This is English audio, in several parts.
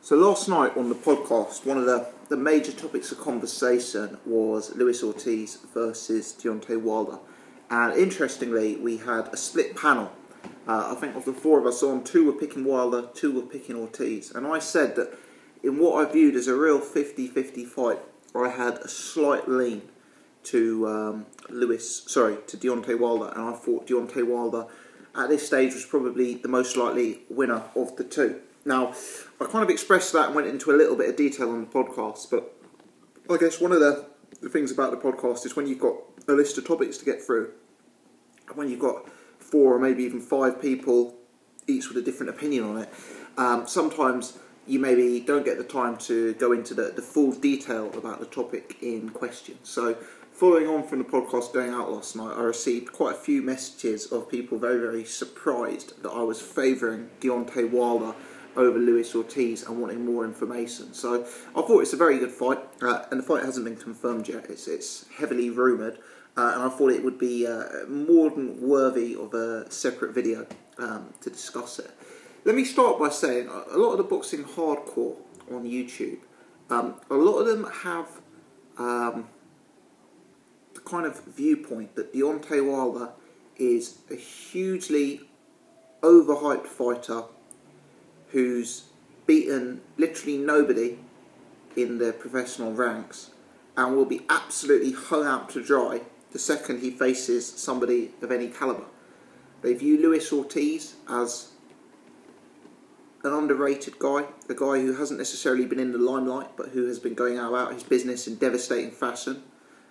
So last night on the podcast, one of the major topics of conversation was Luis Ortiz versus Deontay Wilder. And interestingly, we had a split panel. I think of the four of us on, two were picking Wilder, two were picking Ortiz. And I said that in what I viewed as a real 50-50 fight, I had a slight lean to Deontay Wilder. And I thought Deontay Wilder at this stage was probably the most likely winner of the two. Now, I kind of expressed that and went into a little bit of detail on the podcast, but I guess one of the things about the podcast is when you've got a list of topics to get through, when you've got 4 or maybe even 5 people, each with a different opinion on it, sometimes you maybe don't get the time to go into the full detail about the topic in question. So, following on from the podcast going out last night, I received quite a few messages of people very, very surprised that I was favouring Deontay Wilder over Luis Ortiz and wanting more information. So I thought it's a very good fight, and the fight hasn't been confirmed yet. It's heavily rumoured, and I thought it would be more than worthy of a separate video to discuss it. Let me start by saying a lot of the boxing hardcore on YouTube, a lot of them have the kind of viewpoint that Deontay Wilder is a hugely overhyped fighter who's beaten literally nobody in the professional ranks and will be absolutely hung out to dry the second he faces somebody of any calibre. They view Luis Ortiz as an underrated guy, a guy who hasn't necessarily been in the limelight but who has been going about his business in devastating fashion,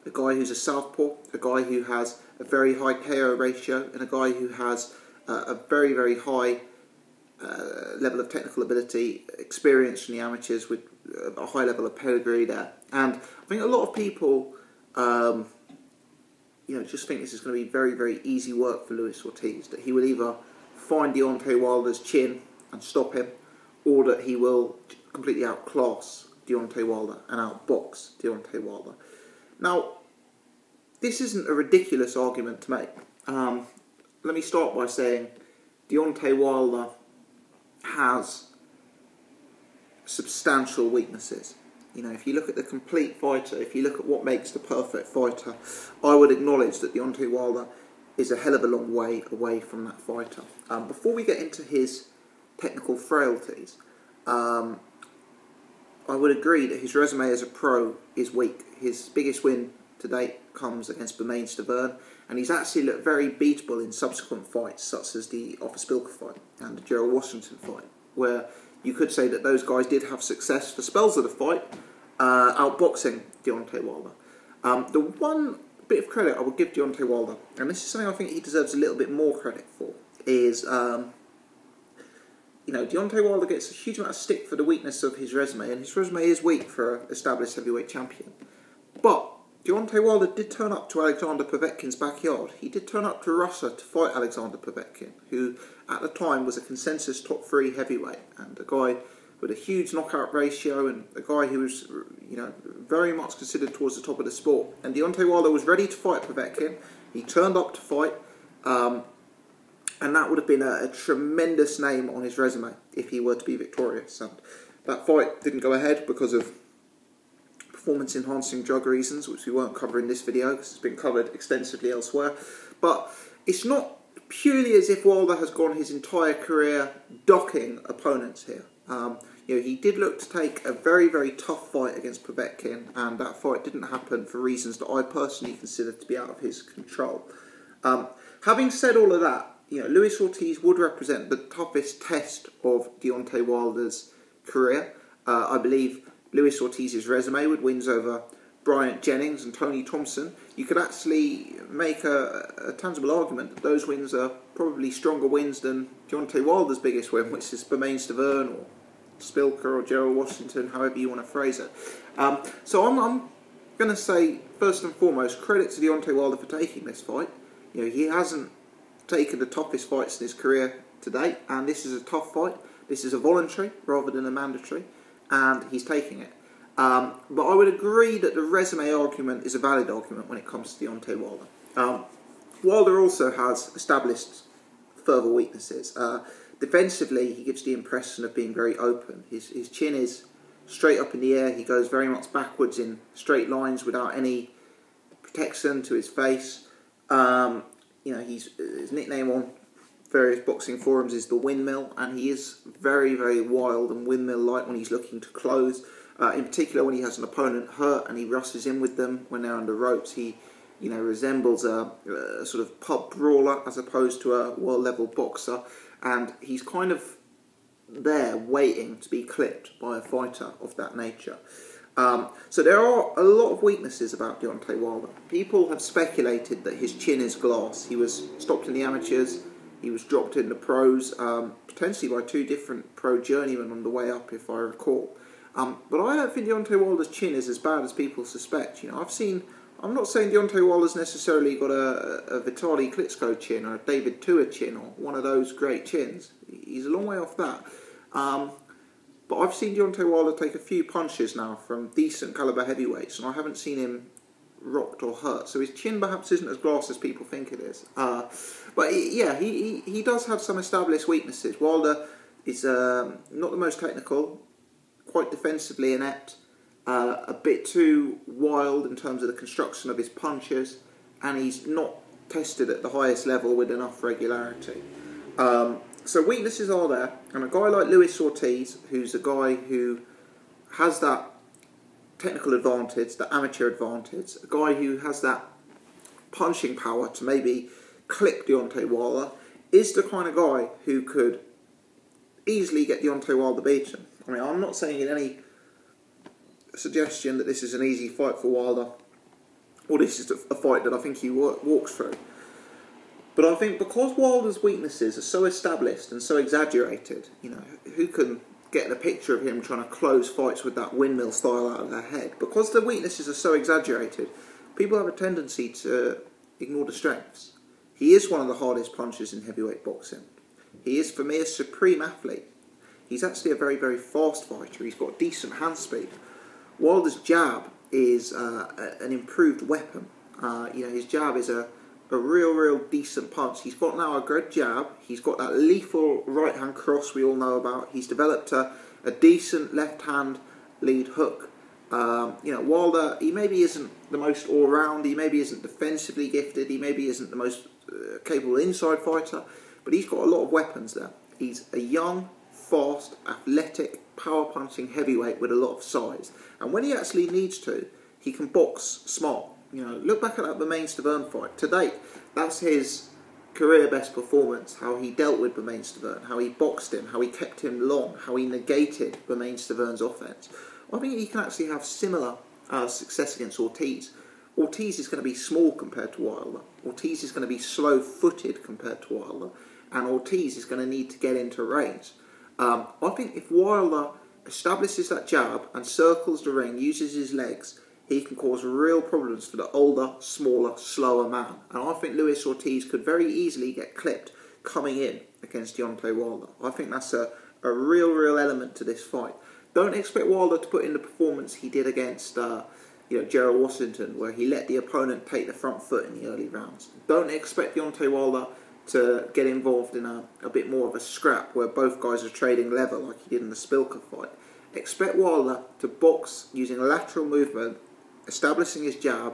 a guy who's a southpaw, a guy who has a very high KO ratio, and a guy who has a very, very high level of technical ability, experience from the amateurs with a high level of pedigree there. And I think a lot of people, just think this is going to be very, very easy work for Luis Ortiz, that he will either find Deontay Wilder's chin and stop him, or that he will completely outclass Deontay Wilder and outbox Deontay Wilder. Now, this isn't a ridiculous argument to make. Let me start by saying Deontay Wilder has substantial weaknesses. You know, if you look at the complete fighter, if you look at what makes the perfect fighter, I would acknowledge that Deontay Wilder is a hell of a long way away from that fighter. Before we get into his technical frailties, I would agree that his resume as a pro is weak. His biggest win to date comes against Stavern, and he's actually looked very beatable in subsequent fights, such as the Ortiz fight and the Gerald Washington fight, where you could say that those guys did have success for spells of the fight, outboxing Deontay Wilder. The one bit of credit I would give Deontay Wilder, and this is something I think he deserves a little bit more credit for, is Deontay Wilder gets a huge amount of stick for the weakness of his resume, and his resume is weak for an established heavyweight champion. But Deontay Wilder did turn up to Alexander Povetkin's backyard. He did turn up to Russia to fight Alexander Povetkin, who at the time was a consensus top 3 heavyweight, and a guy with a huge knockout ratio, and a guy who was, very much considered towards the top of the sport. And Deontay Wilder was ready to fight Povetkin. He turned up to fight, and that would have been a tremendous name on his resume if he were to be victorious. And that fight didn't go ahead because of performance-enhancing drug reasons, which we won't cover in this video because it's been covered extensively elsewhere. But it's not purely as if Wilder has gone his entire career docking opponents here. He did look to take a very, very tough fight against Povetkin, and that fight didn't happen for reasons that I personally consider to be out of his control. Having said all of that, Luis Ortiz would represent the toughest test of Deontay Wilder's career. I believe Luis Ortiz's resume with wins over Bryant Jennings and Tony Thompson, you could actually make a tangible argument that those wins are probably stronger wins than Deontay Wilder's biggest win, which is Stavern or Spilker or Gerald Washington, however you want to phrase it. So I'm going to say, first and foremost, credit to Deontay Wilder for taking this fight. He hasn't taken the toughest fights in his career to date, and this is a tough fight. This is a voluntary rather than a mandatory, and he's taking it. But I would agree that the resume argument is a valid argument when it comes to Deontay Wilder. Wilder also has established further weaknesses. Defensively, he gives the impression of being very open. His chin is straight up in the air. He goes very much backwards in straight lines without any protection to his face. His nickname on various boxing forums is the Windmill, and he is very, very wild and windmill-like when he's looking to close. In particular, when he has an opponent hurt and he rushes in with them when they're under ropes, he resembles a sort of pub brawler as opposed to a world-level boxer, and he's kind of there waiting to be clipped by a fighter of that nature. So there are a lot of weaknesses about Deontay Wilder. People have speculated that his chin is glass. He was stopped in the amateurs, he was dropped in the pros, potentially by 2 different pro journeymen on the way up, if I recall. But I don't think Deontay Wilder's chin is as bad as people suspect. I'm not saying Deontay Wilder's necessarily got a Vitaly Klitschko chin or a David Tua chin or one of those great chins. He's a long way off that. But I've seen Deontay Wilder take a few punches now from decent caliber heavyweights, and I haven't seen him rocked or hurt. So his chin perhaps isn't as glass as people think it is. But he does have some established weaknesses. Wilder is not the most technical, quite defensively inept, a bit too wild in terms of the construction of his punches, and he's not tested at the highest level with enough regularity. So weaknesses are there, and a guy like Luis Ortiz, who's a guy who has that technical advantage, the amateur advantage, a guy who has that punching power to maybe clip Deontay Wilder, is the kind of guy who could easily get Deontay Wilder beaten. I mean, I'm not saying in any suggestion that this is an easy fight for Wilder, or this is a fight that I think he walks through. But I think because Wilder's weaknesses are so established and so exaggerated, who can get the picture of him trying to close fights with that windmill style out of their head? Because the weaknesses are so exaggerated, people have a tendency to ignore the strengths. He is one of the hardest punchers in heavyweight boxing. He is, for me, a supreme athlete. He's actually a very, very fast fighter. He's got decent hand speed. Wilder's jab is an improved weapon. His jab is a real decent punch. He's got now a good jab. He's got that lethal right-hand cross we all know about. He's developed a decent left-hand lead hook. Wilder, he maybe isn't the most all-round. He maybe isn't defensively gifted. He maybe isn't the most capable inside fighter. But he's got a lot of weapons there. He's a young, fast, athletic, power-punching heavyweight with a lot of size. And when he actually needs to, he can box smart. Look back at that Bermane-Stiverne fight. To date, that's his career best performance, how he dealt with Bermane-Stiverne, how he boxed him, how he kept him long, how he negated Bermane-Stiverne's offense. I think he can actually have similar success against Ortiz. Ortiz is going to be small compared to Wilder. Ortiz is going to be slow-footed compared to Wilder. And Ortiz is going to need to get into range. I think if Wilder establishes that jab and circles the ring, uses his legs, he can cause real problems for the older, smaller, slower man. And I think Luis Ortiz could very easily get clipped coming in against Deontay Wilder. I think that's a real element to this fight. Don't expect Wilder to put in the performance he did against Gerald Washington, where he let the opponent take the front foot in the early rounds. Don't expect Deontay Wilder to get involved in a bit more of a scrap where both guys are trading level like he did in the Spilker fight. Expect Wilder to box using lateral movement, establishing his jab.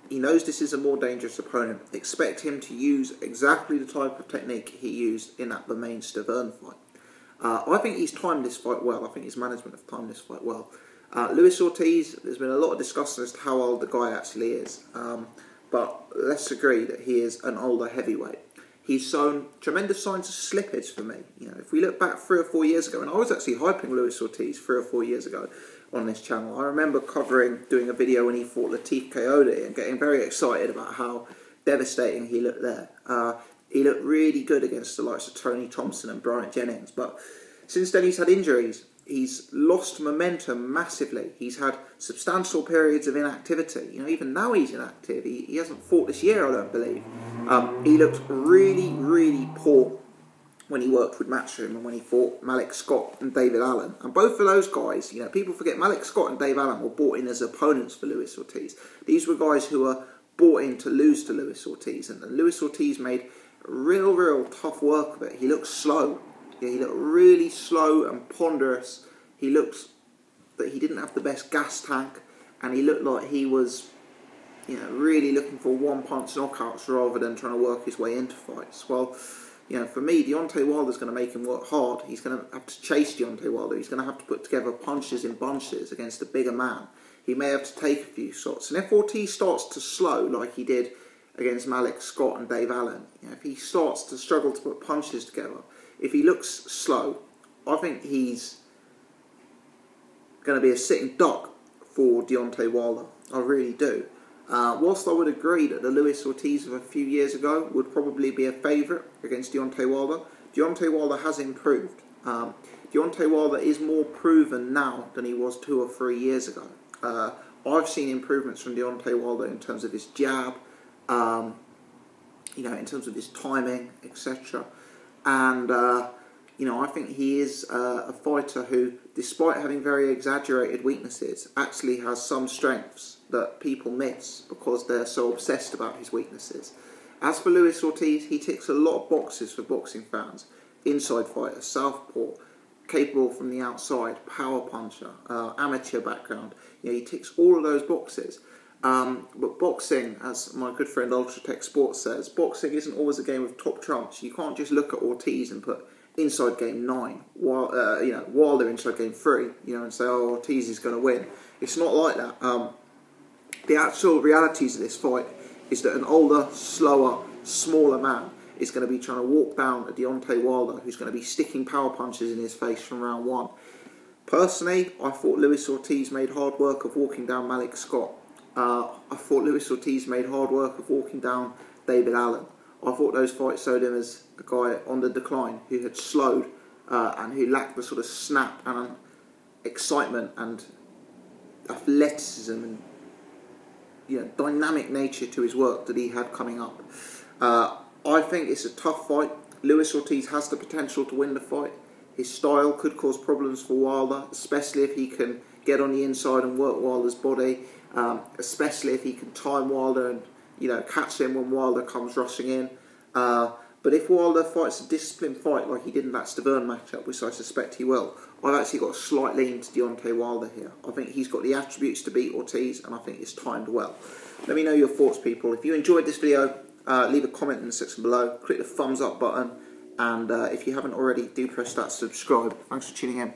He knows this is a more dangerous opponent. Expect him to use exactly the type of technique he used in that Bermane-Stiverne fight. I think he's timed this fight well. I think his management have timed this fight well. Luis Ortiz, there's been a lot of discussion as to how old the guy actually is. But let's agree that he is an older heavyweight. He's shown tremendous signs of slippage for me. If we look back 3 or 4 years ago, and I was actually hyping Luis Ortiz 3 or 4 years ago on this channel. I remember doing a video when he fought Latif Coyote and getting very excited about how devastating he looked there. He looked really good against the likes of Tony Thompson and Bryant Jennings. But since then he's had injuries. He's lost momentum massively. He's had substantial periods of inactivity. Even now he's inactive. He hasn't fought this year, I don't believe. He looked really poor when he worked with Matchroom and when he fought Malik Scott and David Allen. And both of those guys, people forget Malik Scott and Dave Allen were brought in as opponents for Luis Ortiz. These were guys who were brought in to lose to Luis Ortiz. And Luis Ortiz made real tough work of it. He looked slow. Yeah, he looked really slow and ponderous. He looked that he didn't have the best gas tank, and he looked like he was, really looking for one-punch knockouts rather than trying to work his way into fights. Well, for me, Deontay Wilder's going to make him work hard. He's going to have to chase Deontay Wilder. He's going to have to put together punches in bunches against a bigger man. He may have to take a few shots. And if Ortiz starts to slow like he did against Malik Scott and Dave Allen, if he starts to struggle to put punches together, if he looks slow, I think he's going to be a sitting duck for Deontay Wilder. I really do. Whilst I would agree that the Luis Ortiz of a few years ago would probably be a favourite against Deontay Wilder, Deontay Wilder has improved. Deontay Wilder is more proven now than he was 2 or 3 years ago. I've seen improvements from Deontay Wilder in terms of his jab, in terms of his timing, etc. And, I think he is a fighter who, despite having very exaggerated weaknesses, actually has some strengths that people miss because they're so obsessed about his weaknesses. As for Luis Ortiz, he ticks a lot of boxes for boxing fans. Inside fighter, southpaw, capable from the outside, power puncher, amateur background. He ticks all of those boxes. But boxing, as my good friend Ultratech Sports says, boxing isn't always a game of top trumps. You can't just look at Ortiz and put inside game 9, while Wilder inside game 3, and say, oh, Ortiz is going to win. It's not like that. The actual realities of this fight is that an older, slower, smaller man is going to be trying to walk down a Deontay Wilder who's going to be sticking power punches in his face from round 1. Personally, I thought Luis Ortiz made hard work of walking down Malik Scott. I thought Luis Ortiz made hard work of walking down David Allen. I thought those fights showed him as a guy on the decline who had slowed and who lacked the sort of snap and excitement and athleticism and dynamic nature to his work that he had coming up. I think it's a tough fight. Luis Ortiz has the potential to win the fight. His style could cause problems for Wilder, especially if he can get on the inside and work Wilder's body, especially if he can time Wilder and catch him when Wilder comes rushing in. But if Wilder fights a disciplined fight like he did in that Stavern matchup, which I suspect he will, I've actually got a slight lean to Deontay Wilder here. I think he's got the attributes to beat Ortiz, and I think it's timed well. Let me know your thoughts, people. If you enjoyed this video, leave a comment in the section below. Click the thumbs up button, and if you haven't already, do press that subscribe. Thanks for tuning in.